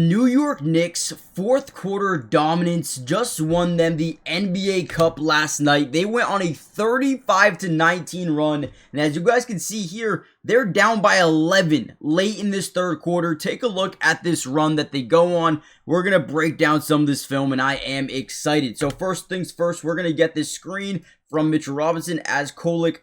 New York Knicks' fourth quarter dominance just won them the NBA Cup last night. They went on a 35-19 run, and as you guys can see here, they're down by 11 late in this third quarter. Take a look at this run that they go on. We're going to break down some of this film, and I am excited. So first things first, we're going to get this screen from Mitchell Robinson as Kolek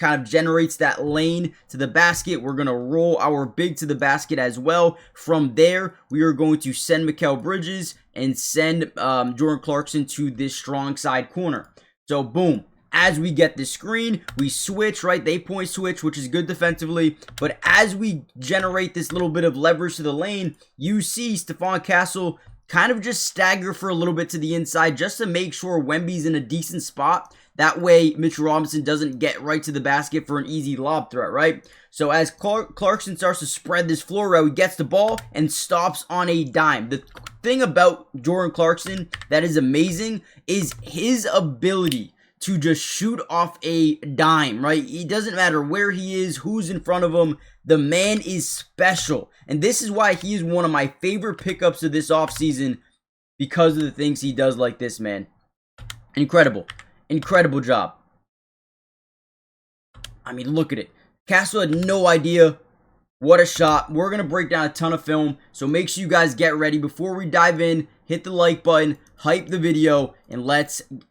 kind of generates that lane to the basket. We're going to roll our big to the basket as well. From there, we are going to send Mikal Bridges and send Jordan Clarkson to this strong side corner. So boom, as we get this screen, we switch, right? They point switch, which is good defensively. But as we generate this little bit of leverage to the lane, you see Stephon Castle kind of just stagger for a little bit to the inside just to make sure Wemby's in a decent spot. That way, Mitchell Robinson doesn't get right to the basket for an easy lob threat, right? So as Clarkson starts to spread this floor route, he gets the ball and stops on a dime. The thing about Jordan Clarkson that is amazing is his ability to just shoot off a dime, right? It doesn't matter where he is, who's in front of him. The man is special. And this is why he is one of my favorite pickups of this offseason, because of the things he does like this, man. Incredible. Incredible job. I mean, look at it. Castle had no idea. What a shot. We're going to break down a ton of film, so make sure you guys get ready. Before we dive in, hit the like button, hype the video, and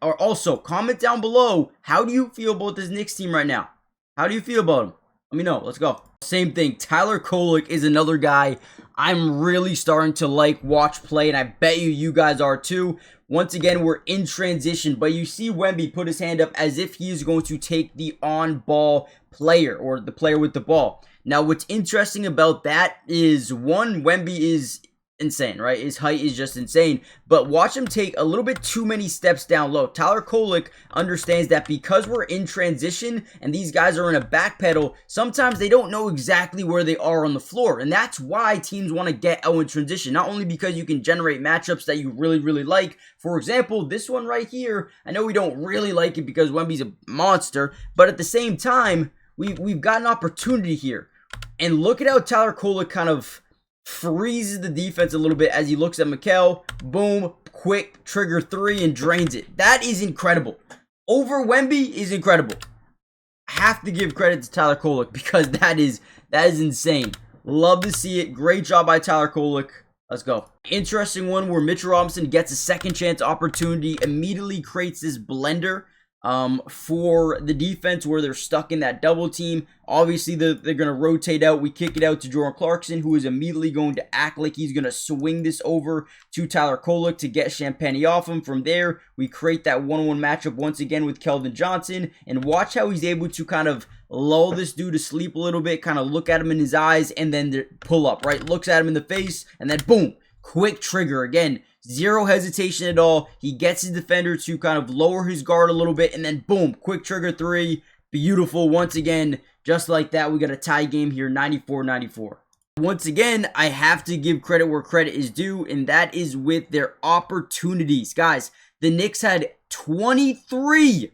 also comment down below, how do you feel about this Knicks team right now? How do you feel about them? Let me know. Let's go. Same thing. Tyler Kolek is another guy I'm really starting to watch play, and I bet you guys are too. Once again, we're in transition, but you see Wemby put his hand up as if he is going to take the on-ball player, or the player with the ball. Now, what's interesting about that is, one, Wemby is insane, right? His height is just insane, but watch him take a little bit too many steps down low. Tyler Kolek understands that because we're in transition and these guys are in a back pedal, sometimes they don't know exactly where they are on the floor, and that's why teams want to get out in transition. Not only because you can generate matchups that you really like. For example, this one right here, I know we don't really like it because Wemby's a monster, but at the same time, we've got an opportunity here. And look at how Tyler Kolek kind of freezes the defense a little bit as he looks at Mikal. Boom, quick trigger three and drains it. That is incredible. Over Wemby is incredible. I have to give credit to Tyler Kolek because that is insane. Love to see it. Great job by Tyler Kolek. Let's go. Interesting one where Mitchell Robinson gets a second chance opportunity, immediately creates this blender for the defense where they're stuck in that double team. Obviously, they're going to rotate out. We kick it out to Jordan Clarkson, who is immediately going to act like he's going to swing this over to Tyler Kolek to get Champagnie off him. From there, we create that 1-on-1 matchup once again with Keldon Johnson, and watch how he's able to kind of lull this dude to sleep a little bit, kind of look at him in his eyes, and then pull up, right? Looks at him in the face, and then boom, quick trigger. Again, zero hesitation at all. He gets his defender to kind of lower his guard a little bit, and then boom, quick trigger three. Beautiful. Once again, just like that, we got a tie game here, 94-94. Once again, I have to give credit where credit is due, and that is with their opportunities. Guys, the Knicks had 23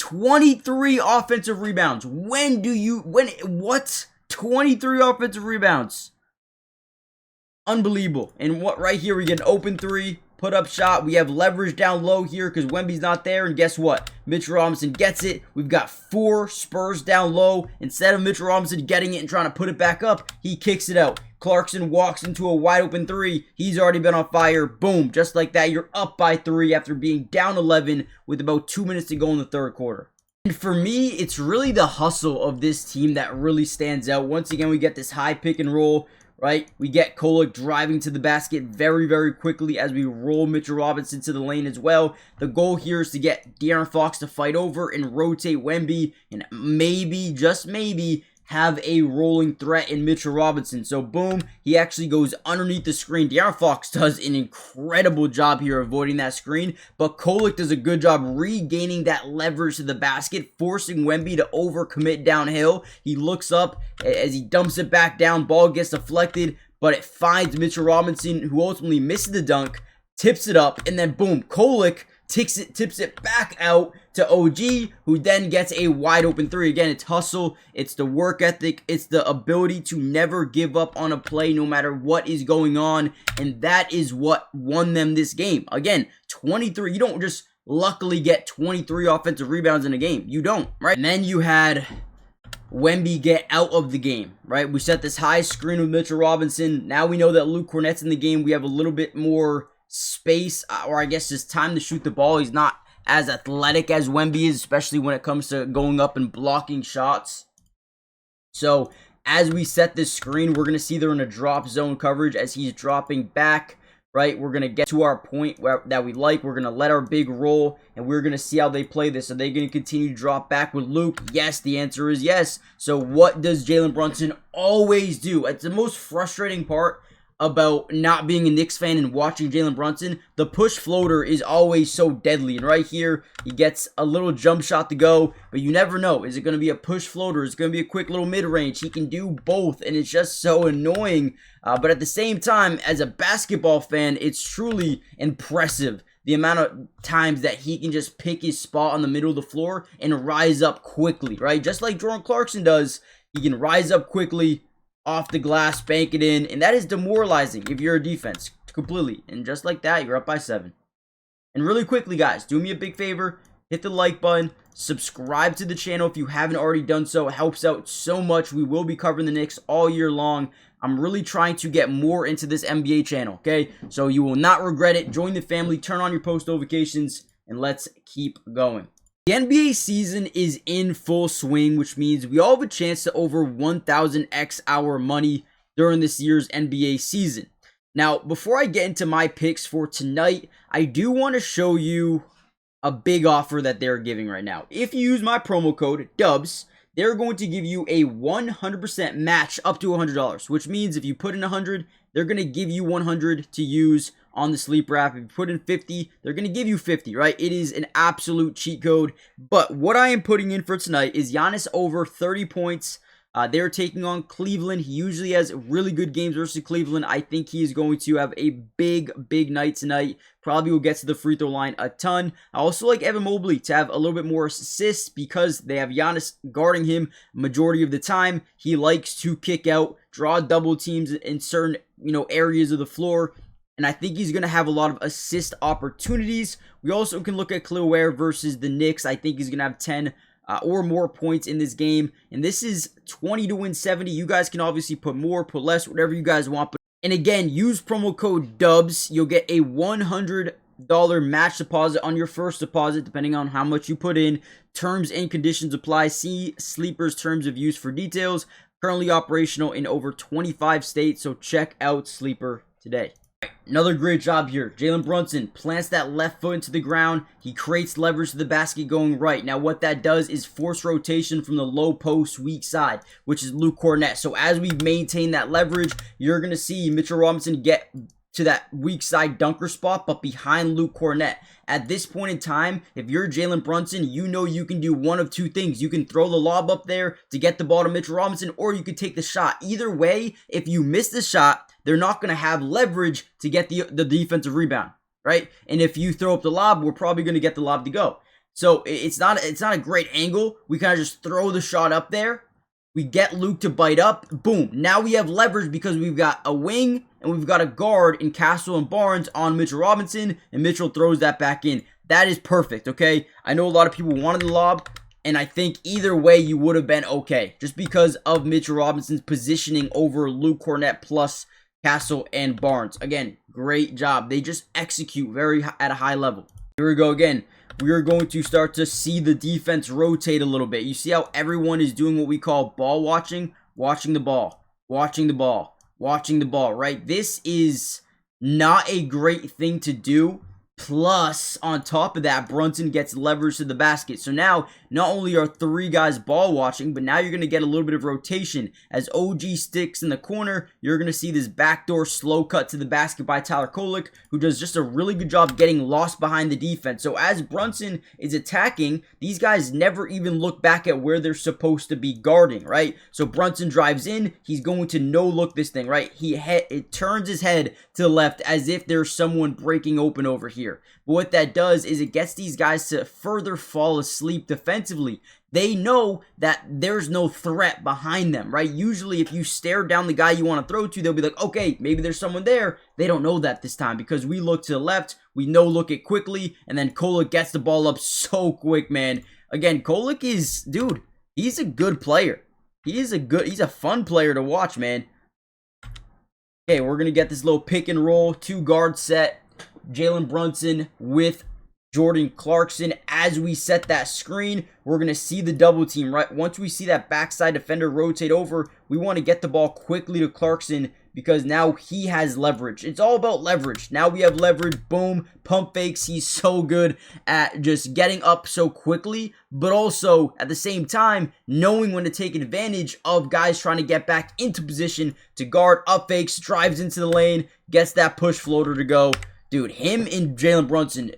offensive rebounds. What? 23 offensive rebounds. Unbelievable. And what right here, we get an open three, put up shot. We have leverage down low here because Wemby's not there. And guess what? Mitchell Robinson gets it. We've got 4 Spurs down low. Instead of Mitchell Robinson getting it and trying to put it back up, he kicks it out. Clarkson walks into a wide open three. He's already been on fire. Boom. Just like that, you're up by 3 after being down 11 with about 2 minutes to go in the third quarter. And for me, it's really the hustle of this team that really stands out. Once again, we get this high pick and roll. Right, we get Kolek driving to the basket very quickly as we roll Mitchell Robinson to the lane as well. The goal here is to get De'Aaron Fox to fight over and rotate Wemby and maybe, just maybe, have a rolling threat in Mitchell Robinson. So boom, he actually goes underneath the screen. De'Aaron Fox does an incredible job here avoiding that screen, but Kolek does a good job regaining that leverage to the basket, forcing Wemby to overcommit downhill. He looks up as he dumps it back down. Ball gets deflected, but it finds Mitchell Robinson, who ultimately misses the dunk, tips it up, and then boom, Kolek tips it back out to OG, who then gets a wide open three. Again, it's hustle, it's the work ethic, it's the ability to never give up on a play no matter what is going on, and that is what won them this game. Again, 23, you don't just luckily get 23 offensive rebounds in a game. You don't, right? And then you had Wemby get out of the game, right? We set this high screen with Mitchell Robinson. Now we know that Luke Kornet's in the game. We have a little bit more space, or I guess just time to shoot the ball. He's not as athletic as Wemby is, especially when it comes to going up and blocking shots. So as we set this screen, we're going to see they're in a drop zone coverage as he's dropping back. Right, we're going to get to our point that we like. We're going to let our big roll, and we're going to see how they play this. Are they going to continue to drop back with Luke? Yes, the answer is yes. So what does Jalen Brunson always do? It's the most frustrating part about not being a Knicks fan and watching Jalen Brunson. The push floater is always so deadly. And right here, he gets a little jump shot to go, but you never know. Is it going to be a push floater? Is it going to be a quick little mid-range? He can do both, and it's just so annoying. But at the same time, as a basketball fan, it's truly impressive the amount of times that he can just pick his spot on the middle of the floor and rise up quickly, right? Just like Jordan Clarkson does, he can rise up quickly, off the glass, bank it in, and that is demoralizing if you're a defense completely. And just like that, you're up by 7. And really quickly, guys, do me a big favor, hit the like button, subscribe to the channel if you haven't already done so. It helps out so much. We will be covering the Knicks all year long. I'm really trying to get more into this NBA channel, okay? So you will not regret it. Join the family, turn on your post notifications, and let's keep going. The NBA season is in full swing, which means we all have a chance to over 1,000x our money during this year's NBA season. Now, before I get into my picks for tonight, I do want to show you a big offer that they're giving right now. If you use my promo code DUBS, they're going to give you a 100% match up to $100, which means if you put in 100, they're going to give you 100 to use on the Sleeper app. If you put in 50, they're going to give you 50, right? It is an absolute cheat code. But what I am putting in for tonight is Giannis over 30 points. They're taking on Cleveland. He usually has really good games versus Cleveland. I think he is going to have a big night tonight. Probably will get to the free throw line a ton. I also like Evan Mobley to have a little bit more assists because they have Giannis guarding him majority of the time. He likes to kick out, draw double teams in certain areas of the floor. And I think he's going to have a lot of assist opportunities. We also can look at Khalil Ware versus the Knicks. I think he's going to have 10 or more points in this game. And this is 20 to win 70. You guys can obviously put more, put less, whatever you guys want. And again, use promo code DUBS. You'll get a $100 match deposit on your first deposit, depending on how much you put in. Terms and conditions apply. See Sleeper's terms of use for details. Currently operational in over 25 states, so check out Sleeper today. Another great job here. Jalen Brunson plants that left foot into the ground. He creates leverage to the basket going right. Now what that does is force rotation from the low post weak side, which is Luke Kornet. So as we maintain that leverage, you're going to see Mitchell Robinson get to that weak side dunker spot, but behind Luke Kornet. At this point in time, if you're Jalen Brunson, you know you can do one of two things. You can throw the lob up there to get the ball to Mitchell Robinson, or you could take the shot. Either way, if you miss the shot, they're not going to have leverage to get the defensive rebound, right? And if you throw up the lob, we're probably going to get the lob to go. So it's not a great angle. We kind of just throw the shot up there. We get Luke to bite up. Boom. Now we have leverage because we've got a wing and we've got a guard in Castle and Barnes on Mitchell Robinson, and Mitchell throws that back in. That is perfect, okay? I know a lot of people wanted the lob, and I think either way you would have been okay, just because of Mitchell Robinson's positioning over Luke Kornet plus Castle and Barnes. Again, great job. They just execute at a high level. Here we go again. We are going to start to see the defense rotate a little bit. You see how everyone is doing what we call ball watching? Watching the ball. Watching the ball. Watching the ball, right? This is not a great thing to do. Plus, on top of that, Brunson gets leverage to the basket. So now, not only are 3 guys ball watching, but now you're going to get a little bit of rotation. As OG sticks in the corner, you're going to see this backdoor slow cut to the basket by Tyler Kolek, who does just a really good job getting lost behind the defense. So as Brunson is attacking, these guys never even look back at where they're supposed to be guarding, right? So Brunson drives in, he's going to no-look this thing, right? It turns his head to the left as if there's someone breaking open over here. here. But what that does is it gets these guys to further fall asleep defensively. They know that there's no threat behind them, right? Usually if you stare down the guy you want to throw to, they'll be like, okay, maybe there's someone there. They don't know that this time because we look to the left, we look it quickly, and then Kolek gets the ball up so quick, man. Again, Kolek is, dude, he's a good player. He's a fun player to watch, man. Okay, we're going to get this little pick and roll, 2-guard set. Jalen Brunson with Jordan Clarkson. As we set that screen, we're going to see the double team, right? Once we see that backside defender rotate over, we want to get the ball quickly to Clarkson because now he has leverage. It's all about leverage. Now we have leverage. Boom. Pump fakes. He's so good at just getting up so quickly, but also at the same time, knowing when to take advantage of guys trying to get back into position to guard. Up fakes, drives into the lane, gets that push floater to go. Dude, him and Jalen Brunson,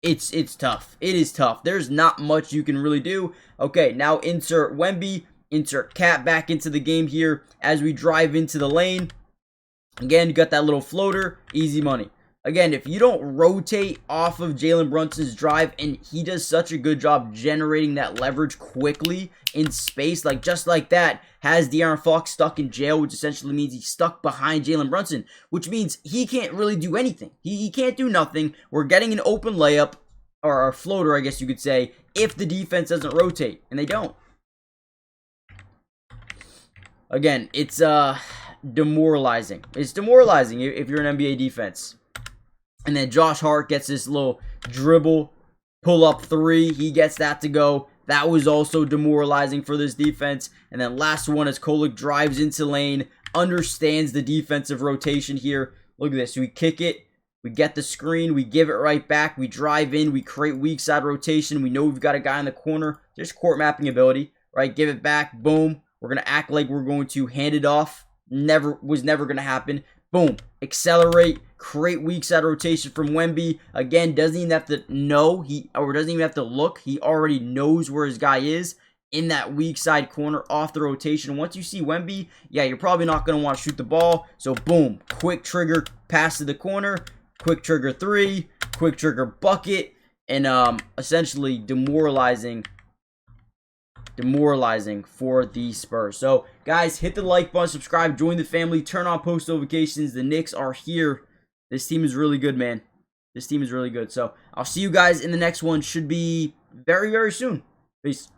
it's tough. It is tough. There's not much you can really do. Okay, now insert Wemby. Insert Cat back into the game here as we drive into the lane. Again, you got that little floater. Easy money. Again, if you don't rotate off of Jalen Brunson's drive, and he does such a good job generating that leverage quickly in space, like just like that, has De'Aaron Fox stuck in jail, which essentially means he's stuck behind Jalen Brunson, which means he can't really do anything. He can't do nothing. We're getting an open layup, or a floater, I guess you could say, if the defense doesn't rotate, and they don't. Again, it's demoralizing. It's demoralizing if you're an NBA defense. And then Josh Hart gets this little dribble, pull up 3. He gets that to go. That was also demoralizing for this defense. And then last one as Kolek drives into lane, understands the defensive rotation here. Look at this. We kick it. We get the screen. We give it right back. We drive in. We create weak side rotation. We know we've got a guy in the corner. Just court mapping ability, right? Give it back. Boom. We're going to act like we're going to hand it off. Was never going to happen. Boom. Accelerate. Create weak side rotation from Wemby. Again, doesn't even have to know. Doesn't even have to look. He already knows where his guy is in that weak side corner off the rotation. Once you see Wemby, yeah, you're probably not going to want to shoot the ball. So, boom. Quick trigger pass to the corner. Quick trigger 3. Quick trigger bucket. And essentially demoralizing for the Spurs. So, guys, hit the like button, subscribe, join the family, turn on post notifications. The Knicks are here. This team is really good, man. This team is really good. So, I'll see you guys in the next one. Should be very, very soon. Peace.